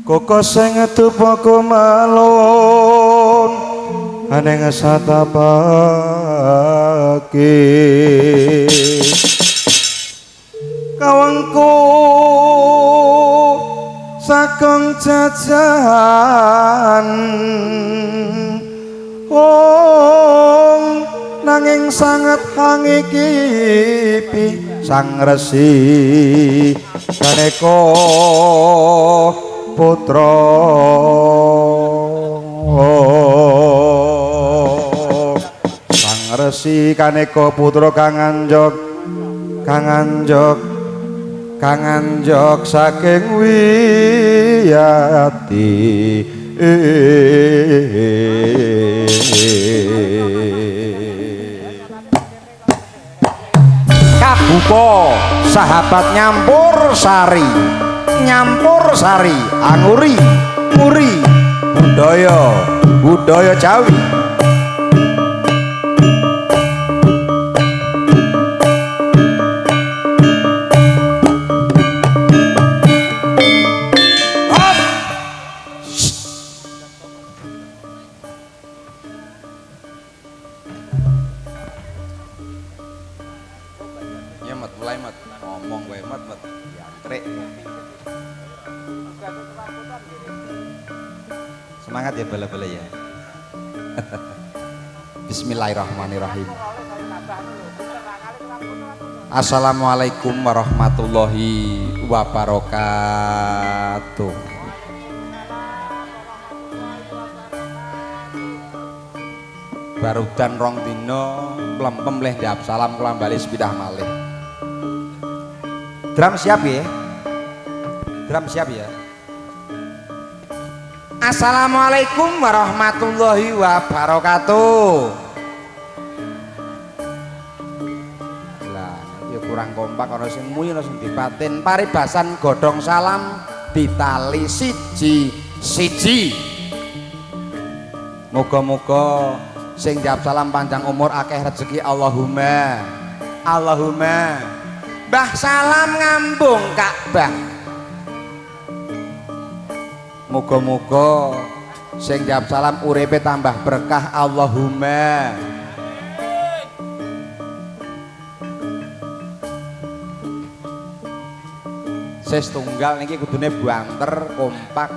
koko sing ngetupa kumalon aneng satapake kawangku sakong jajan nanging sangat hangikipi sang resi kaneka putra sang resi kaneka putra kang anjok saking wiyati kabuka sahabat nyampur sari anguri muri budaya Jawi semangat ya bala-bala ya. Bismillahirrahmanirrahim. Assalamualaikum warahmatullahi wabarakatuh. Barudan rong dino plempem leh diap salam kula bali sepidah malih. Drum siap ya? Drum siap ya? Assalamualaikum warahmatullahi wabarakatuh. Lah, ya kurang kompak ana sing muni ana sing dipaten. Paribasan godhong salam ditali siji. Moga-moga sing jawab salam panjang umur akeh rezeki Allahumma. Mbah salam ngambung Ka'bah. Moga-moga sing jawab salam uripe tambah berkah Allahumma. Setunggal niki kudune banter kompak.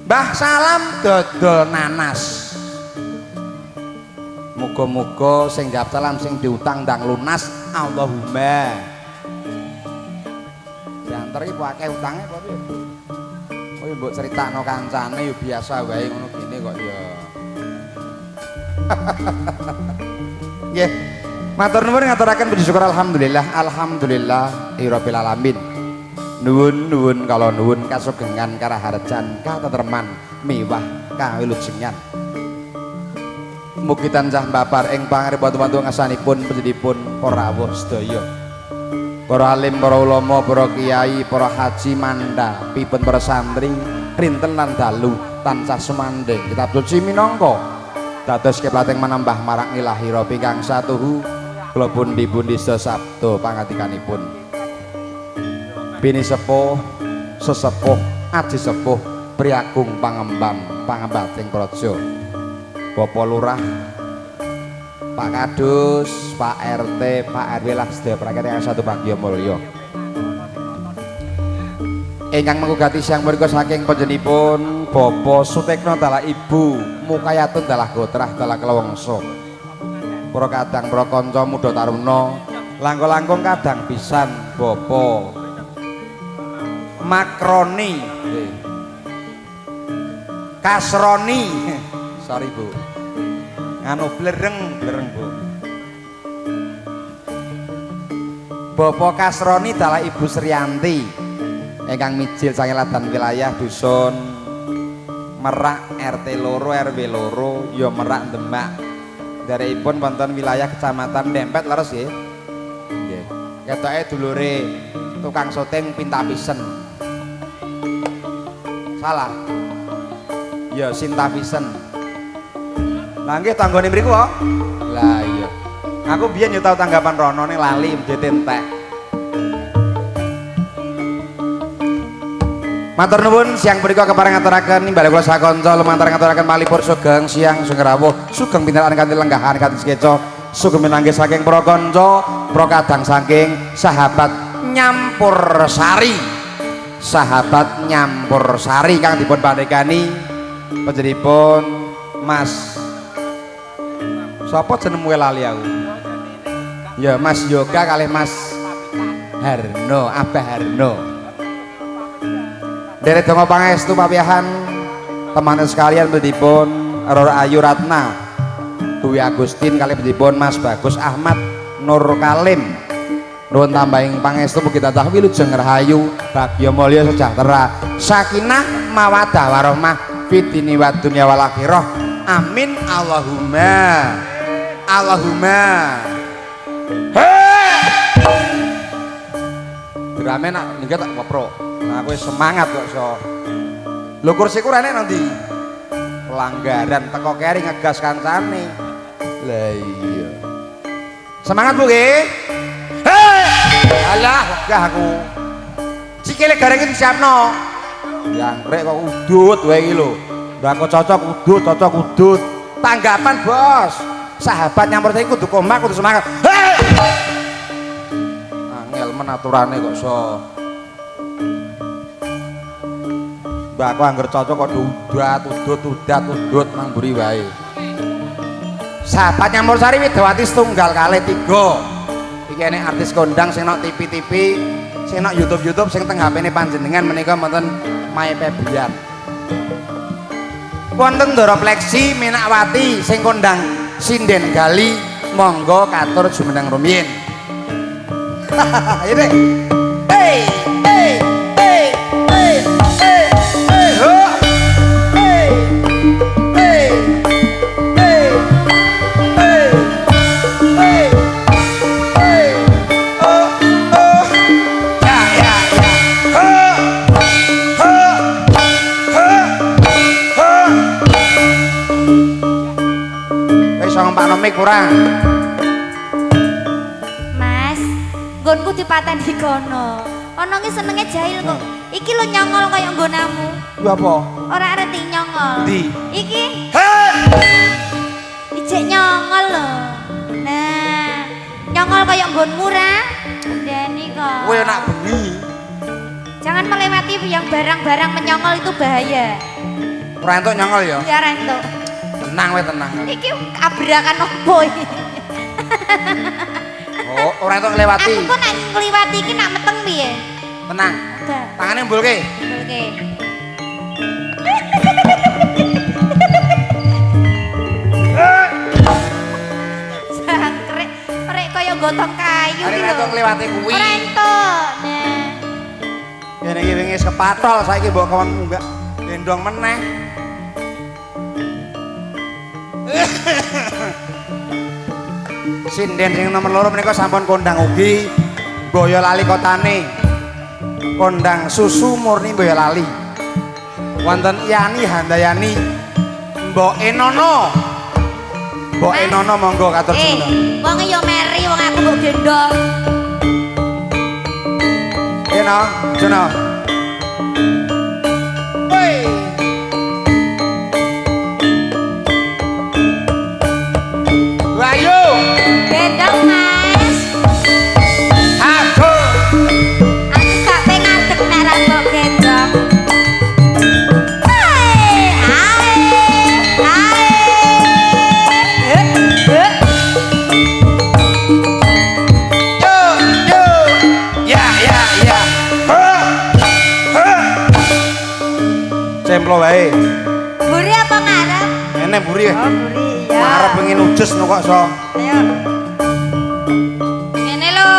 Mbah salam dodol nanas. Moga-moga sing jawab salam sing diutang ndang lunas Allahumma. Banter iki akeh utange apa piye? Oh mbok critakno kancane yo biasa wae ngono gini kok ya. Nggih. Matur nuwun ngaturaken puji syukur alhamdulillahirabbil alamin. Nuwun kala nuwun kasugengan karaharjan katentreman miwah kawilujengan. Mugi tansah mbapar ing pangarep-pantu ngasanipun panjenenganipun para rawuh sedaya. Para alim, para ulama, para kiai, para haji manda, pipun para santri, rinten lan dalu tansah sumandhing kitab suci minangka dados keplateng manambah marang ilahira ingkang satuhu kula pundi-pundi sabda pangatikanipun. Bini sepuh, sesepuh, aji sepuh, priagung pangembang, pangembating praja. Bapak Lurah, Pak Kadus, Pak RT, Pak RW lah sedaya praket yang satu bagya mulya. Ingkang mengugati siang menika saking panjenenganipun Bapak Sutekno dalah Ibu Mukayatun dalah Gotrah dalah Kelawangsa. Para kadang para kanca mudha taruna, langkung-langkung kadang pisan Bapak Makroni, Kasroni, sorry Bu, nganu blereng Bu. Bapak Kasroni dalah Ibu Sriyanti, ingkang mijil saking Ladan wilayah dusun Merak RT loro RW loro, ya Merak Demak. Daripun wonten wilayah kecamatan Dempet leres nggih. Nggih. Ketoke dulure tukang syuting Pintapisen. Salah. Ya Sintapisen. Lah nggih tanggane mriku kok. Lah iya. Aku biyen yo tau tanggapan rono ning lali mjete entek. Matur nuwun siang punika kepareng ngaturaken nimbale kula sakanca lumantar ngaturaken malipur sugeng siang sugeng rawuh sugeng pinteran kanthi lenggahan kanthi sekeca sugeng minangke saking para kanca para kadang saking sahabat nyampur sari kang dipun pandhekani panjenenganipun Mas sapa jenenge lali aku ya Mas Yoga kalih Mas Harno Abah Harno derek donga pangestu papiahan teman sekalian bedipun Roro Ayu Ratna Dwi Agustin kalih bedipun Mas Bagus Ahmad Nur Kalim nuwun tambahing pangestu mugi tansah wilujeng rahayu bagya mulya sejahtera sakinah mawaddah warahmah fid dini wad dunya wal akhirah amin Allahumma drame nak ninggal tak kopro nah aku semangat kok so lho kursiku rene nanti pelanggaran teko keri ngegas kancane lah iya semangat Bu nggih alah wegah aku sikile gareng iki disiapno jangkrek kok udut wae iki lho lha kok cocok udut tanggapan bos sahabat nyampur saya kudu kompak kudu semangat angel menaturane kok so mbak aku anggar cocok kok udut nang mburi wae sahabat nyampur sari Widawati setunggal kali 3 iki enek artis kondang sing nok TV sing nok YouTube sing teng HP-ne panjenengan menika wonten My Febrian wonten Ndara Pleksi Menakwati sing kondang sinden gali monggo katur jumeneng rumiyin ayo deh hey ho hey Pak Nomik kurang Mas nggonku dipateni kono ana ki senenge jahil kok iki lho nyongol kaya nggonamu lho apa ora arti nyongol ndi iki ijek nyongol lho nah nyongol kaya nggonmu ra ndeni kok kowe nak bengi jangan melewati yang barang-barang menyongol itu bahaya ora entuk nyongol ya ya ora entuk tenang we tenang iki abrakan opo iki oh ora entuk nglewati aku kok nek ngliwati iki nak meteng piye tenang tangane mbulke jangkrik rek kaya gotong kayu iki lho ora entuk ngliwati kuwi ora entuk nah kene iki wingi kepatol saiki mbok kawan munggah gendong meneh sinden sing nomor 2 menika sampun kondang ugi Boyolali kotane kondang susu murni Boyolali wonten Yani Handayani Mbok Enono monggo katur jumeneng wong ya meri wong aku mbok gendong Eno jono ayo gendong Mas aku gak pengen ngadeg nek ra mbok gendong cemplo wae buri apa ngarep ngene buri oh buri ya ngarep pengen ujes no kok so ayo ngene lho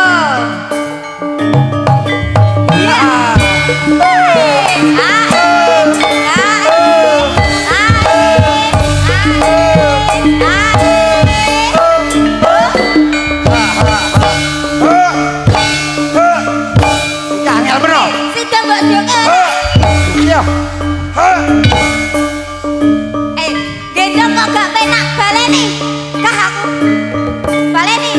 iya gendong kok gak penak baleni kah aku baleni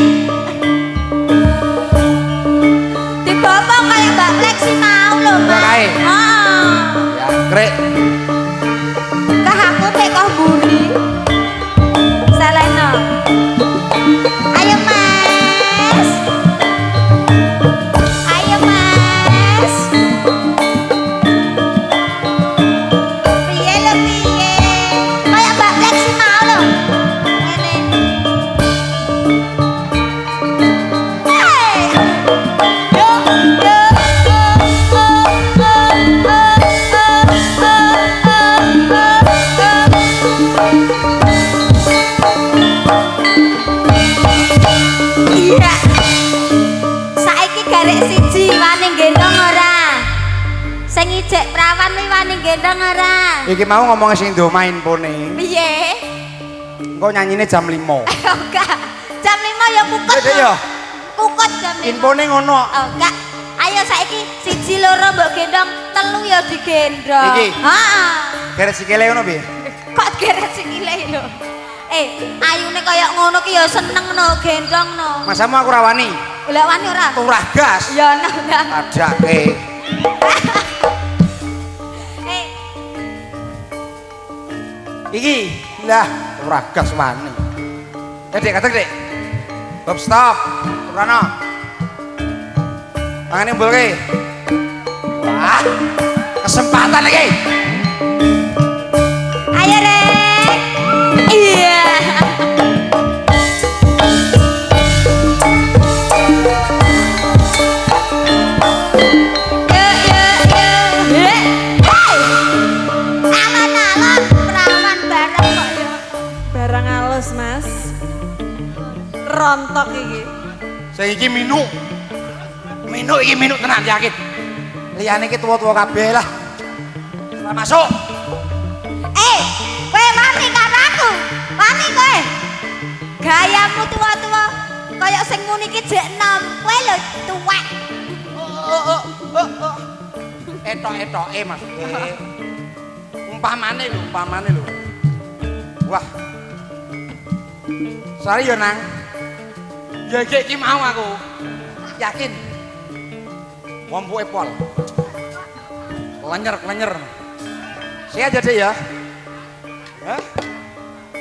dibopong kayak Mbak Pleksi mau lho Mas Krek. Kah aku tek kok mburi. Saleno. Ayo Mas. Ayo Mas. Piye lho piye? Kayak Mbak Lexi mau lho. Ngene. Hey. Yo yo. Iya. Saiki garek siji wani gendong ora? Sing ijek prawan kuwi wani gendong ora? Iki mau ngomong sing do main pone. Piye? Engko nyanyine jam 5. Enggak. Jam 5 ya kukut. Dek ya. Kukut jam 5. Infone ngono. Enggak. Ayo saiki siji loro mbok gendong, telu ya digendong. Iki? Heeh. Garek sikile ngono piye? Kok geret sikile lho. Ayune kaya ngono ki ya seneng no gendong no. Masamu aku ra wani. Lah wani ora? Turah gas. Ya no enggak. Adake. Iki lah turah gas wani. Dek katek Dek. Stop. Turano. Tangane mbulke. Wah. Kesempatan iki. Ayo Rek. Iya. Alon-alon perawan bareng kok ya. Barang halus Mas. Rontok iki. Sing iki minuk. Minuk iki minuk tenan yakin. Liyane iki tuwa-tuwa kabeh lah. Setelah masuk. Kowe wani karo aku. Wani kowe. Gayamu tua-tua kaya sing muni iki jek enom. Kowe lho tuwek. Etok-etoke Mas. Umpamane lho. Wah. Sari yo nang. Ya iki mau aku. Yakin. Wompuke pol. Lenyer. Saya aja deh ya. Hah?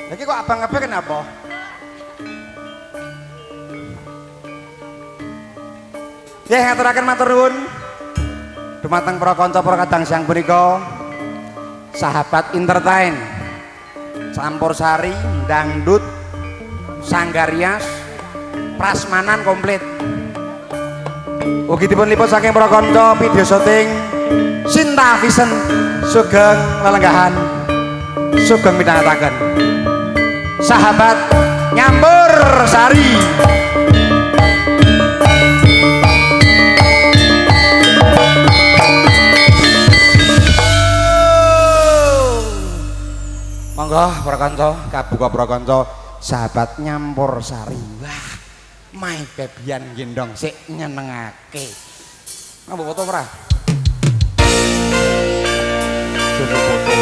Lagi kok abang-abang kenapa? Ya, ngaturaken matur nuwun. Dumateng para kanca para kadang siang punika sahabat entertain. Campursari, dangdut, sanggarias, prasmanan komplit. Ugi dipun liput saking para kanca video syuting Sinta Vision sugeng lelenggahan sugeng midhangetaken. Sahabat Campursari. Monggo para kanca, kabuka para kanca, sahabat Campursari. Wah, main bebian gendong sik nyenengake. Ngambil foto ora? Coba foto.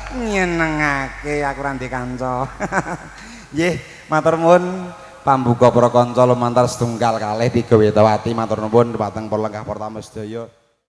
Nyenengake aku ra ndek kanca. Nggih, matur nuwun pambuka para kanca lumantar setunggal kalih tiga Wetawati matur nuwun dhateng para lenggah para tamu sedaya.